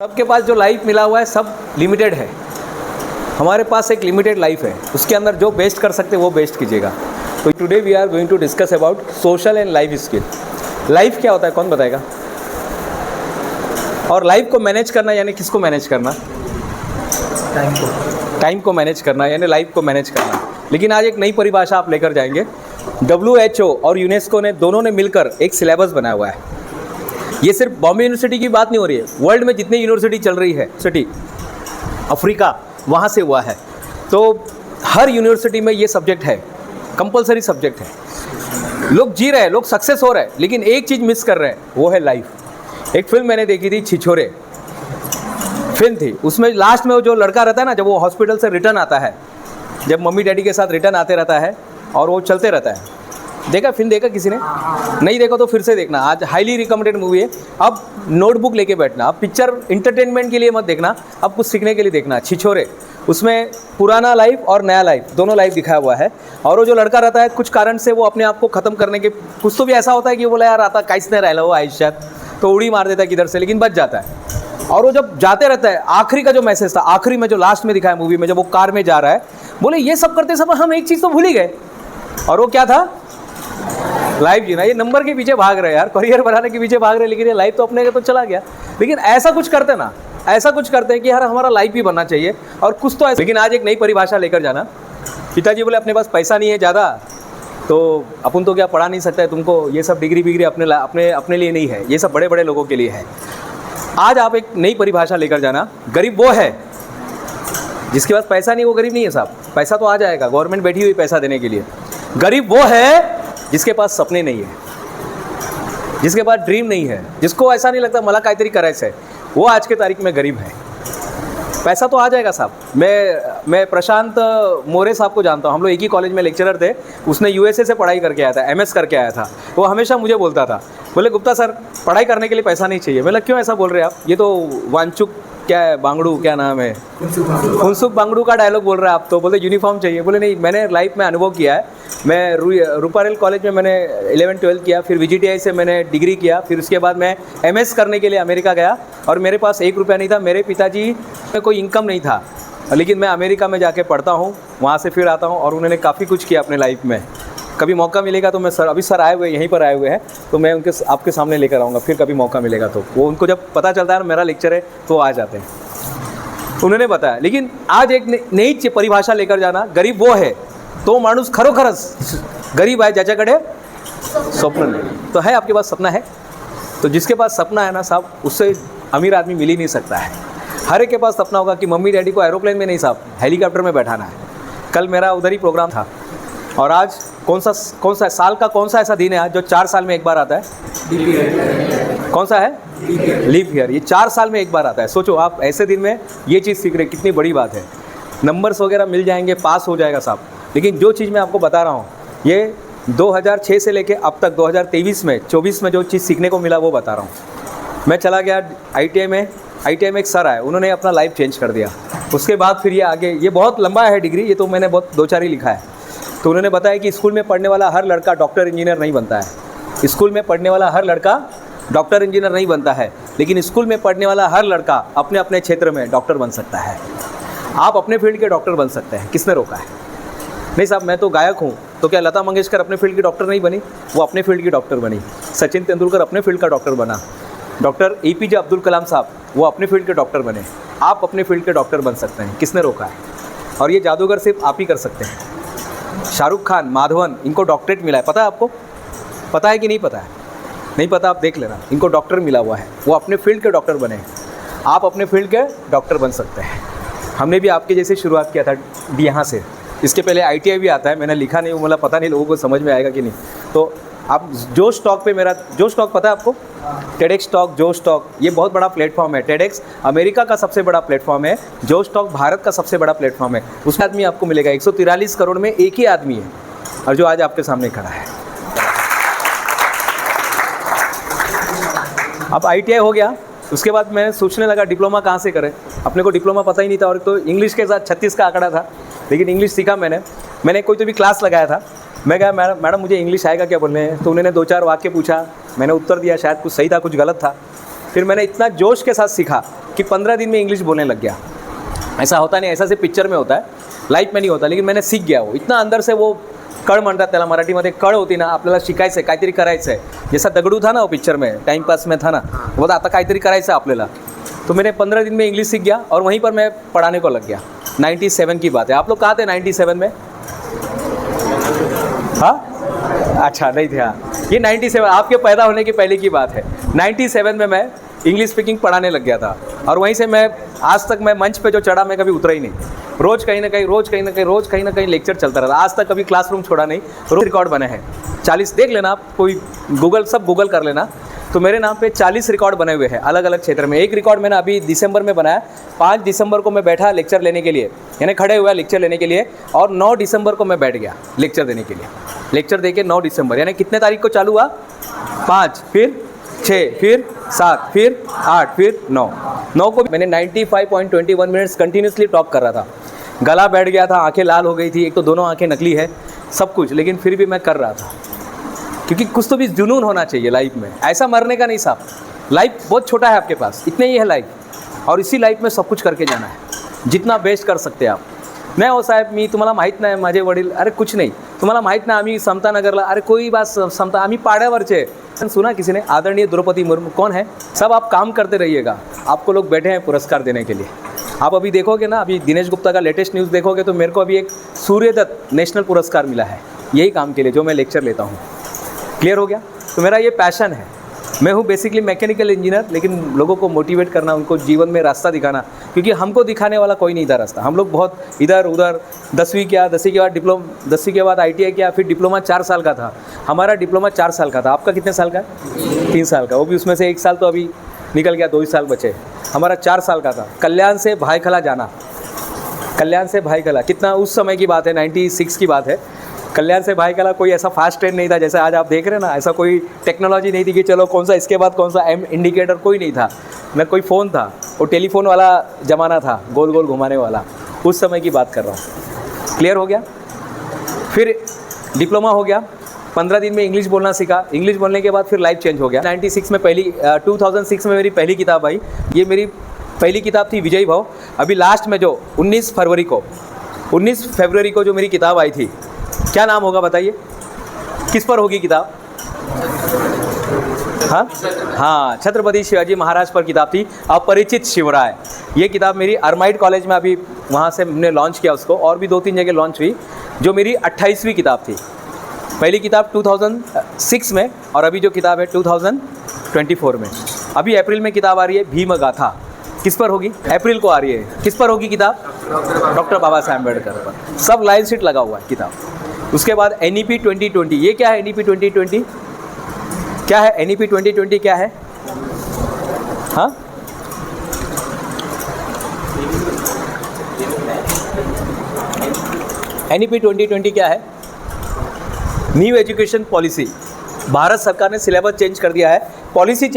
सबके पास जो लाइफ मिला हुआ है सब लिमिटेड है। हमारे पास एक लिमिटेड लाइफ है, उसके अंदर जो बेस्ट कर सकते हैं वो बेस्ट कीजिएगा। तो today we are going to discuss about social and life skill. Life क्या होता है, कौन बताएगा? और लाइफ को मैनेज करना यानी किसको मैनेज करना? टाइम को मैनेज करना यानी लाइफ को मैनेज करना। लेकिन आज एक नई परिभाषा आप लेकर जाएंगे। WHO और यूनेस्को ने दोनों ने मिलकर एक सिलेबस बनाया हुआ है। ये सिर्फ बॉम्बे यूनिवर्सिटी की बात नहीं हो रही है, वर्ल्ड में जितनी यूनिवर्सिटी चल रही है, सिटी अफ्रीका वहाँ से हुआ है। तो हर यूनिवर्सिटी में ये सब्जेक्ट है, कंपलसरी सब्जेक्ट है। लोग जी रहे हैं, लोग सक्सेस हो रहे हैं, लेकिन एक चीज़ मिस कर रहे हैं, वो है लाइफ। एक फिल्म मैंने देखी थी, छिछोरे फिल्म थी। उसमें लास्ट में वो जो लड़का रहता है ना, जब वो हॉस्पिटल से रिटर्न आता है, जब मम्मी डैडी के साथ रिटर्न आते रहता है और वो चलते रहता है। देखा फिल्म? देखा किसी ने? नहीं देखा तो फिर से देखना, आज हाईली रिकमेंडेड मूवी है। अब नोटबुक लेके बैठना, अब पिक्चर इंटरटेनमेंट के लिए मत देखना, अब कुछ सीखने के लिए देखना। छिछोरे, उसमें पुराना लाइफ और नया लाइफ दोनों लाइफ दिखाया हुआ है। और वो जो लड़का रहता है, कुछ कारण से वो अपने आप को ख़त्म करने के, कुछ तो भी ऐसा होता है कि वो बोला यार आता काइस नहीं रहा वो आयुष्यात, तो उड़ी मार देता है किधर से, लेकिन बच जाता है। और वो जब जाते रहता है, आखिरी का जो मैसेज था, आखिरी में जो लास्ट में दिखाया मूवी में, जब वो कार में जा रहा है, बोले ये सब करते समय हम एक चीज़ तो भूल ही गए, और वो क्या था? लाइफ जीना। ये नंबर के पीछे भाग रहे हैं यार, करियर बनाने के पीछे भाग रहे हैं, लेकिन ये लाइफ तो अपने के तो चला गया। लेकिन ऐसा कुछ करते ना, ऐसा कुछ करते हैं कि यार हमारा लाइफ भी बनना चाहिए और कुछ तो ऐसा। लेकिन आज एक नई परिभाषा लेकर जाना। पिताजी बोले अपने पास पैसा नहीं है ज़्यादा, तो अपन तो क्या पढ़ा नहीं सकता है तुमको, ये सब डिग्री बिग्री अपने लिए नहीं है, ये सब बड़े बड़े लोगों के लिए है। आज आप एक नई परिभाषा लेकर जाना। गरीब वो है जिसके पास पैसा नहीं, वो गरीब नहीं है साहब। पैसा तो आ जाएगा, गवर्नमेंट बैठी हुई पैसा देने के लिए। गरीब वो है जिसके पास सपने नहीं है, जिसके पास ड्रीम नहीं है, जिसको ऐसा नहीं लगता मला काहीतरी करायचं है, वो आज के तारीख में गरीब है। पैसा तो आ जाएगा साहब। मैं प्रशांत मोरे साहब को जानता हूँ, हम लोग एक ही कॉलेज में लेक्चरर थे। उसने USA से पढ़ाई करके आया था, MS करके आया था। वो हमेशा मुझे बोलता था, बोले गुप्ता सर पढ़ाई करने के लिए पैसा नहीं चाहिए। मैं क्यों ऐसा बोल रहे हैं आप? ये तो वांचुक क्या है, बांगड़ू क्या नाम है, फुनसुक बांगड़ू का डायलॉग बोल रहे हैं आप तो। बोले यूनिफॉर्म चाहिए। बोले नहीं, मैंने लाइफ में अनुभव किया है। मैं रूपारेल कॉलेज में मैंने 11-12 किया, फिर VGTI से मैंने डिग्री किया, फिर उसके बाद मैं MS करने के लिए अमेरिका गया और मेरे पास 1 रुपया नहीं था। मेरे पिताजी में कोई इनकम नहीं था, लेकिन मैं अमेरिका में जाके पढ़ता हूँ, वहाँ से फिर आता हूँ और उन्होंने काफ़ी कुछ किया अपने लाइफ में। कभी मौका मिलेगा तो मैं सर, अभी सर आए हुए यहीं पर आए हुए हैं, तो मैं उनके आपके सामने लेकर आऊँगा फिर कभी मौका मिलेगा तो। वो उनको जब पता चलता है मेरा लेक्चर है तो आ जाते हैं, उन्होंने बताया। लेकिन आज एक नई परिभाषा लेकर जाना। गरीब वो है तो माणूस खरोखरच गरीब आहे ज्याच्याकडे स्वप्न नहीं। तो है आपके पास सपना है, तो जिसके पास सपना है ना साहब, उससे अमीर आदमी मिल ही नहीं सकता है। हर एक के पास सपना होगा कि मम्मी डैडी को एरोप्लेन में नहीं साहब, हेलीकॉप्टर में बैठाना है। कल मेरा उधर ही प्रोग्राम था। और आज कौन सा साल का कौन सा ऐसा दिन है आज जो 4 साल में एक बार आता है? कौन सा है? Leap year. ये 4 साल में एक बार आता है। सोचो आप ऐसे दिन में ये चीज़ सीख रहे, कितनी बड़ी बात है। नंबर्स वगैरह मिल जाएंगे, पास हो जाएगा साहब, लेकिन जो चीज़ मैं आपको बता रहा हूँ, ये 2006 से लेके अब तक 2023 में 24 में जो चीज़ सीखने को मिला वो बता रहा हूँ। मैं चला गया ITI में एक सर आए, उन्होंने अपना लाइफ चेंज कर दिया। उसके बाद फिर ये आगे, ये बहुत लंबा है डिग्री, ये तो मैंने बहुत 2-4 ही लिखा है। तो उन्होंने बताया कि स्कूल में पढ़ने वाला हर लड़का डॉक्टर इंजीनियर नहीं बनता है। स्कूल में पढ़ने वाला हर लड़का डॉक्टर इंजीनियर नहीं बनता है, लेकिन स्कूल में पढ़ने वाला हर लड़का अपने अपने क्षेत्र में डॉक्टर बन सकता है। आप अपने फील्ड के डॉक्टर बन सकते हैं, किसने रोका है? नहीं साहब मैं तो गायक हूँ, तो क्या लता मंगेशकर अपने फील्ड की डॉक्टर नहीं बनी? वो अपने फील्ड की डॉक्टर बनी। सचिन तेंदुलकर अपने फील्ड का डॉक्टर बना। डॉक्टर APJ अब्दुल कलाम साहब वो अपने फील्ड के डॉक्टर बने। आप अपने फील्ड के डॉक्टर बन सकते हैं, किसने रोका है? और ये जादूगर सिर्फ आप ही कर सकते हैं। शाहरुख खान, माधवन, इनको डॉक्टरेट मिला है, पता है आपको? पता है कि नहीं पता है? नहीं पता, आप देख लेना, इनको डॉक्टर मिला हुआ है। वो अपने फील्ड के डॉक्टर बने। आप अपने फील्ड के डॉक्टर बन सकते हैं। हमने भी आपके जैसे शुरुआत किया था यहाँ से। इसके पहले ITI भी आता है, मैंने लिखा नहीं, वो मतलब पता नहीं लोगों को समझ में आएगा कि नहीं। तो आप जोश टॉक पे, मेरा जोश टॉक पता है आपको? TEDx टॉक, जोश टॉक, ये बहुत बड़ा प्लेटफॉर्म है। TEDx अमेरिका का सबसे बड़ा प्लेटफॉर्म है, जोश टॉक भारत का सबसे बड़ा प्लेटफॉर्म है। उसमें आदमी आपको मिलेगा, 143 करोड़ में एक ही आदमी है, और जो आज आपके सामने खड़ा है। अब ITI हो गया, उसके बाद मैं सोचने लगा डिप्लोमा कहाँ से करें। अपने को डिप्लोमा पता ही नहीं था, और तो इंग्लिश के साथ 36 का आंकड़ा था, लेकिन इंग्लिश सीखा मैंने कोई तो भी क्लास लगाया था। मैं कहा मैडम मुझे इंग्लिश आएगा क्या बोलने? तो उन्होंने 2-4 वाक्य पूछा, मैंने उत्तर दिया, शायद कुछ सही था कुछ गलत था। फिर मैंने इतना जोश के साथ सीखा कि 15 दिन में इंग्लिश बोलने लग गया। ऐसा होता नहीं, ऐसा सिर्फ पिक्चर में होता है, लाइफ में नहीं होता, लेकिन मैंने सीख गया। वो इतना अंदर से वो कळ म्हणतात त्याला मराठीमध्ये, कळ होती ना, आपल्याला शिकायचं आहे, काहीतरी करायचं आहे। जैसा दगडू था ना वो पिक्चर में, टाइम पास में था ना, वो आता काहीतरी करायचं आपल्याला। तो मैंने 15 दिन में इंग्लिश सीख गया और वहीं पर मैं पढ़ाने को लग गया। 97 की बात है। आप लोग कहाँ थे 97 में? हाँ, अच्छा नहीं थे। हाँ, ये 97 आपके पैदा होने के पहले की बात है। 97 में मैं इंग्लिश स्पीकिंग पढ़ाने लग गया था और वहीं से मैं आज तक, मैं मंच पे जो चढ़ा मैं कभी उतरा ही नहीं। रोज़ कहीं ना कहीं, रोज़ कहीं ना कहीं लेक्चर चलता रहा। आज तक कभी क्लासरूम छोड़ा नहीं। रोज रिकॉर्ड बने हैं 40, देख लेना आप, कोई गूगल कर लेना, तो मेरे नाम पे 40 रिकॉर्ड बने हुए हैं अलग अलग क्षेत्र में। एक रिकॉर्ड मैंने अभी दिसंबर में बनाया। 5 दिसंबर को मैं बैठा लेक्चर लेने के लिए, यानी खड़े हुआ लेक्चर लेने के लिए, और 9 दिसंबर को मैं बैठ गया लेक्चर देने के लिए। लेक्चर दे के 9 दिसंबर, यानी कितने तारीख को चालू हुआ? 5, फिर 6, फिर 7, फिर 8, फिर 9 को मैंने 95.21 मिनट्स कंटिन्यूसली टॉक कर रहा था। गला बैठ गया था, आंखें लाल हो गई थी, एक तो दोनों आंखें नकली है, सब कुछ, लेकिन फिर भी मैं कर रहा था, क्योंकि कुछ तो भी जुनून होना चाहिए लाइफ में। ऐसा मरने का नहीं साहब, लाइफ बहुत छोटा है आपके पास, इतने ही है लाइफ, और इसी लाइफ में सब कुछ करके जाना है, जितना बेस्ट कर सकते आप। नाही हो साहेब, मी तुम्हाला माहीत नाही, माझे वडील, अरे कुछ नहीं, तुम्हाला माहीत नाही आम्ही समतानगरला, अरे कोई बात समता, आम्ही पाड्यावरचे। सुना किसी ने, आदरणीय द्रौपदी मुर्मू कौन है? सब आप काम करते रहिएगा, आपको लोग बैठे हैं पुरस्कार देने के लिए। आप अभी देखोगे ना, अभी दिनेश गुप्ता का लेटेस्ट न्यूज़ देखोगे तो मेरे को अभी एक सूर्यदत्त नेशनल पुरस्कार मिला है यही काम के लिए जो मैं लेक्चर लेता हूँ। क्लियर हो गया? तो मेरा ये पैशन है। मैं हूँ बेसिकली मैकेनिकल इंजीनियर, लेकिन लोगों को मोटिवेट करना, उनको जीवन में रास्ता दिखाना, क्योंकि हमको दिखाने वाला कोई नहीं था रास्ता। हम लोग बहुत इधर उधर, 10वीं किया, 10वीं के बाद डिप्लोमा, 10वीं के बाद ITI किया, फिर डिप्लोमा 4 साल का था। हमारा डिप्लोमा 4 साल का था। आपका कितने साल का है? 3 साल का, वो भी उसमें से 1 साल तो अभी निकल गया, 2 ही साल बचे। हमारा 4 साल का था। कल्याण से भाईखला जाना, कल्याण से भाईखला, कितना उस समय की बात है, 96 की बात है। कल्याण से भाईखला कोई ऐसा फास्ट ट्रेन नहीं था जैसे आज आप देख रहे हैं ना, ऐसा कोई टेक्नोलॉजी नहीं थी कि चलो कौन सा इसके बाद कौन सा M इंडिकेटर, कोई नहीं था, न कोई फ़ोन था। वो टेलीफोन वाला ज़माना था, गोल गोल घुमाने वाला, उस समय की बात कर रहा हूँ। क्लियर हो गया? फिर डिप्लोमा हो गया, 15 दिन में इंग्लिश बोलना सीखा। इंग्लिश बोलने के बाद फिर लाइफ चेंज हो गया। 96 में 2006 में मेरी पहली किताब आई। ये मेरी पहली किताब थी विजय भाव। अभी लास्ट में जो 19 फरवरी को जो मेरी किताब आई थी, क्या नाम होगा बताइए? किस पर होगी किताब? हाँ, छत्रपति शिवाजी महाराज पर किताब थी, अपरिचित शिवराय। ये किताब मेरी अरमाइड कॉलेज में, अभी वहाँ से हमने लॉन्च किया उसको, और भी 2-3 जगह लॉन्च हुई, जो मेरी 28वीं किताब थी। पहली किताब 2006 में, और अभी जो किताब है 2024 में। अभी अप्रैल में किताब आ रही है भीम गाथा। किस पर होगी? अप्रैल को आ रही है। किस पर होगी किताब? डॉक्टर बाबा साहब अम्बेडकर पर। सब लाइन सीट लगा हुआ है किताब। उसके बाद NEP 2020, ये क्या है? NEP 2020 क्या है? NEP 2020 क्या है? हाँ, NEP 2020 क्या है? New education policy. भारत सरकार ने सिलेबस चेंज कर दिया है, पॉलिसी